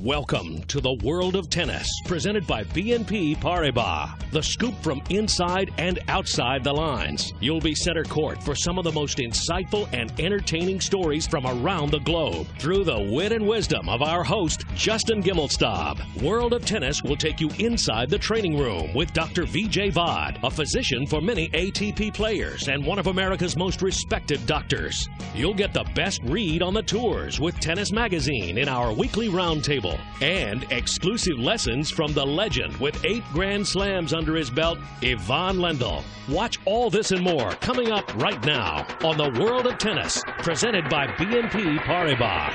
Welcome to the world of tennis, presented by BNP Paribas. The scoop from inside and outside the lines. You'll be center court for some of the most insightful and entertaining stories from around the globe through the wit and wisdom of our host, Justin Gimelstob. World of Tennis will take you inside the training room with Dr. Vijay Vod, a physician for many ATP players and one of America's most respected doctors. You'll get the best read on the tours with Tennis Magazine in our weekly roundtable. And exclusive lessons from the legend with 8 Grand Slams under his belt, Ivan Lendl. Watch all this and more coming up right now on the World of Tennis, presented by BNP Paribas.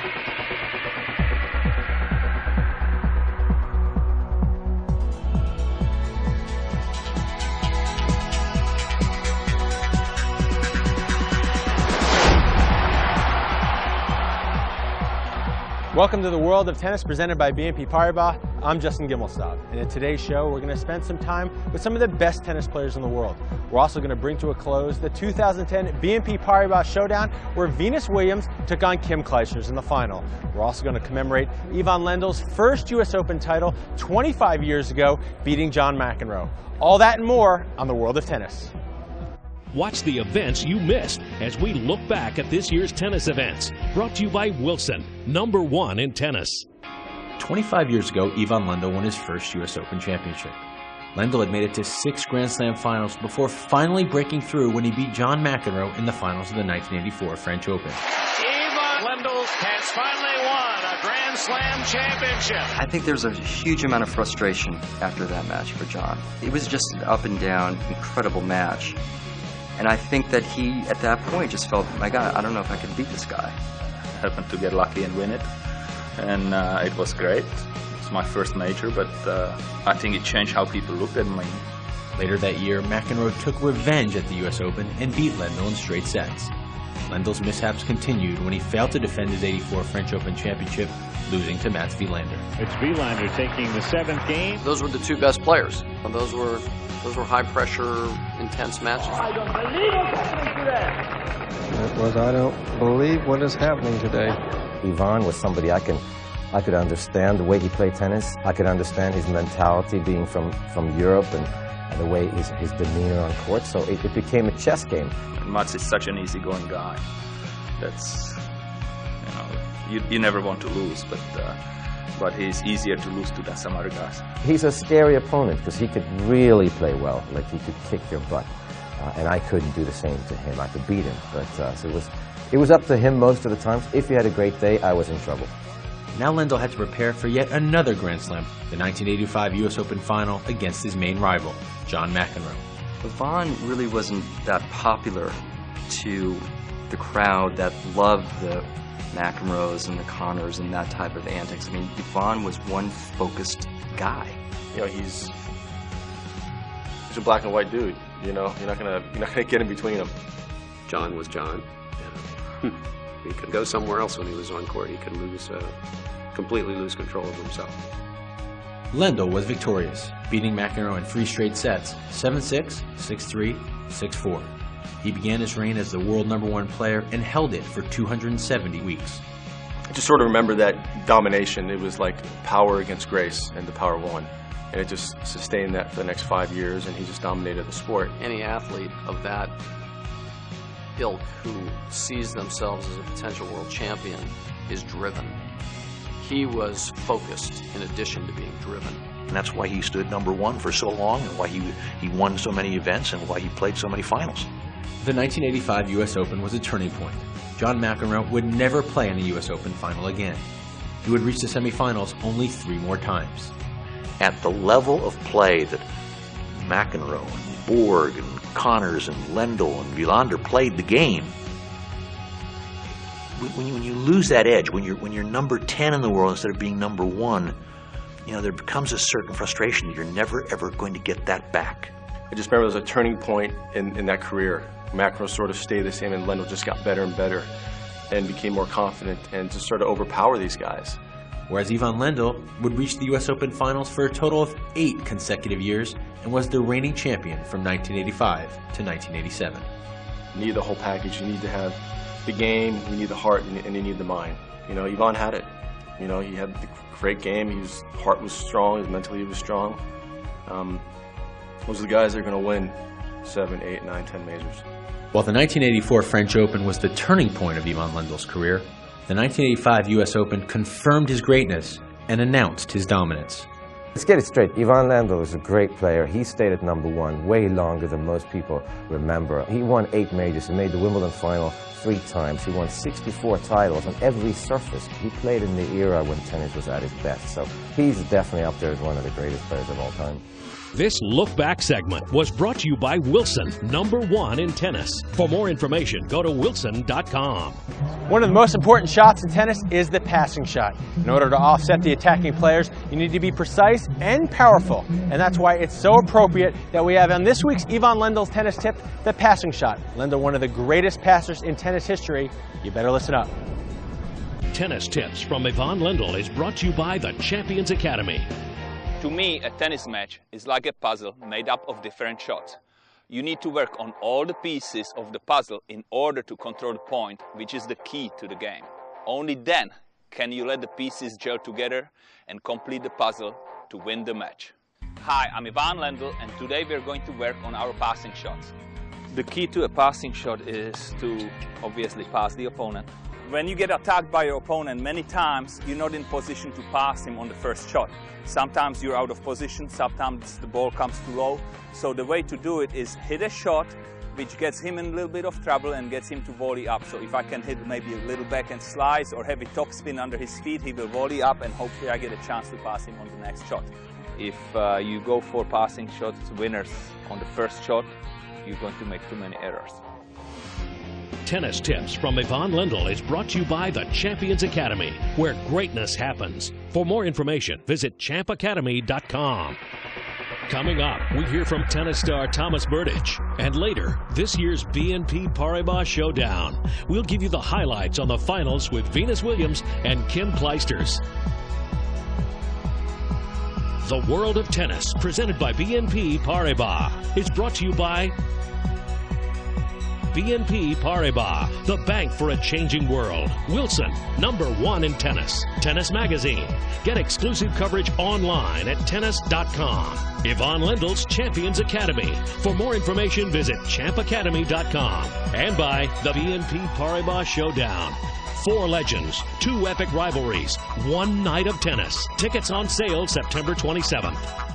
Welcome to the World of Tennis, presented by BNP Paribas. I'm Justin Gimelstob, and in today's show, we're going to spend some time with some of the best tennis players in the world. We're also going to bring to a close the 2010 BNP Paribas Showdown, where Venus Williams took on Kim Clijsters in the final. We're also going to commemorate Ivan Lendl's first U.S. Open title 25 years ago, beating John McEnroe. All that and more on the World of Tennis. Watch the events you missed as we look back at this year's tennis events. Brought to you by Wilson, #1 in tennis. 25 years ago, Ivan Lendl won his first U.S. Open championship. Lendl had made it to 6 Grand Slam finals before finally breaking through when he beat John McEnroe in the finals of the 1984 French Open. Ivan Lendl has finally won a Grand Slam championship. I think there's a huge amount of frustration after that match for John. It was just an up and down, incredible match. And I think that he, at that point, just felt, my God, I don't know if I can beat this guy. I happened to get lucky and win it, and it was great. It's my first major, but I think it changed how people looked at me. Later that year, McEnroe took revenge at the U.S. Open and beat Lendl in straight sets. Lendl's mishaps continued when he failed to defend his '84 French Open championship, losing to Mats Wilander. It's Wilander taking the 7th game. Those were the 2 best players. Those were high-pressure, intense matches. I don't believe what's happening today. It was, I don't believe what is happening today. Ivan was somebody I could understand the way he played tennis. I could understand his mentality being from Europe and the way his demeanor on court. So it became a chess game. And Mats is such an easygoing guy. That's, you never want to lose, but he's easier to lose to than some other guys. He's a scary opponent because he could really play well, like he could kick your butt. And I couldn't do the same to him. I could beat him, but so it was up to him most of the times. If he had a great day, I was in trouble. Now Lendl had to prepare for yet another Grand Slam, the 1985 U.S. Open final against his main rival, John McEnroe. Ivan really wasn't that popular to the crowd that loved the McEnroes and the Connors and that type of antics. I mean, Ivan was one focused guy. He's a black and white dude. You're not gonna get in between them. John was John. He could go somewhere else when he was on court. He could completely lose control of himself. Lendl was victorious, beating McEnroe in 3 straight sets, 7-6, 6-3, 6-4. He began his reign as the world #1 player and held it for 270 weeks. I just sort of remember that domination. It was like power against grace, and the power won. And it just sustained that for the next 5 years, and he just dominated the sport. Any athlete of that ilk who sees themselves as a potential world champion is driven. He was focused in addition to being driven. And that's why he stood #1 for so long, and why he won so many events, and why he played so many finals. The 1985 U.S. Open was a turning point. John McEnroe would never play in a U.S. Open final again. He would reach the semifinals only 3 more times. At the level of play that McEnroe and Borg and Connors and Lendl and Wilander played the game, when you lose that edge, when you're #10 in the world instead of being #1, there becomes a certain frustration that you're never ever going to get that back. I just remember there was a turning point in that career. McEnroe sort of stayed the same, and Lendl just got better and better and became more confident and just sort of overpower these guys. Whereas Ivan Lendl would reach the U.S. Open finals for a total of 8 consecutive years and was the reigning champion from 1985 to 1987. You need the whole package. You need to have the game, you need the heart, and you need the mind. Ivan had it. You know, he had a great game. His heart was strong. Mentally, he was strong. Those are the guys that are going to win 7, 8, 9, 10 majors. While the 1984 French Open was the turning point of Ivan Lendl's career, the 1985 U.S. Open confirmed his greatness and announced his dominance. Let's get it straight. Ivan Lendl was a great player. He stayed at #1 way longer than most people remember. He won 8 majors. He made the Wimbledon final 3 times. He won 64 titles on every surface. He played in the era when tennis was at its best. So he's definitely up there as one of the greatest players of all time. This Look Back segment was brought to you by Wilson, #1 in tennis. For more information, go to wilson.com. One of the most important shots in tennis is the passing shot. In order to offset the attacking players, you need to be precise and powerful. And that's why it's so appropriate that we have on this week's Ivan Lendl's tennis tip, the passing shot. Lendl, one of the greatest passers in tennis history. You better listen up. Tennis Tips from Ivan Lendl is brought to you by the Champions Academy. To me, a tennis match is like a puzzle made up of different shots. You need to work on all the pieces of the puzzle in order to control the point, which is the key to the game. Only then can you let the pieces gel together and complete the puzzle to win the match. Hi, I'm Ivan Lendl, and today we're going to work on our passing shots. The key to a passing shot is to obviously pass the opponent. When you get attacked by your opponent, many times you're not in position to pass him on the first shot. Sometimes you're out of position, sometimes the ball comes too low. So the way to do it is hit a shot which gets him in a little bit of trouble and gets him to volley up. So if I can hit maybe a little backhand slice or heavy topspin under his feet, he will volley up and hopefully I get a chance to pass him on the next shot. If you go for passing shots winners on the first shot, you're going to make too many errors. Tennis Tips from Ivan Lendl is brought to you by the Champions Academy, where greatness happens. For more information, visit champacademy.com. Coming up, we hear from tennis star Thomas Berdych. And later, this year's BNP Paribas Showdown. We'll give you the highlights on the finals with Venus Williams and Kim Clijsters. The World of Tennis, presented by BNP Paribas, is brought to you by BNP Paribas, the bank for a changing world. Wilson, #1 in tennis. Tennis Magazine. Get exclusive coverage online at tennis.com. Ivan Lendl's Champions Academy. For more information, visit champacademy.com. And by the BNP Paribas Showdown. 4 legends, 2 epic rivalries, 1 night of tennis. Tickets on sale September 27th.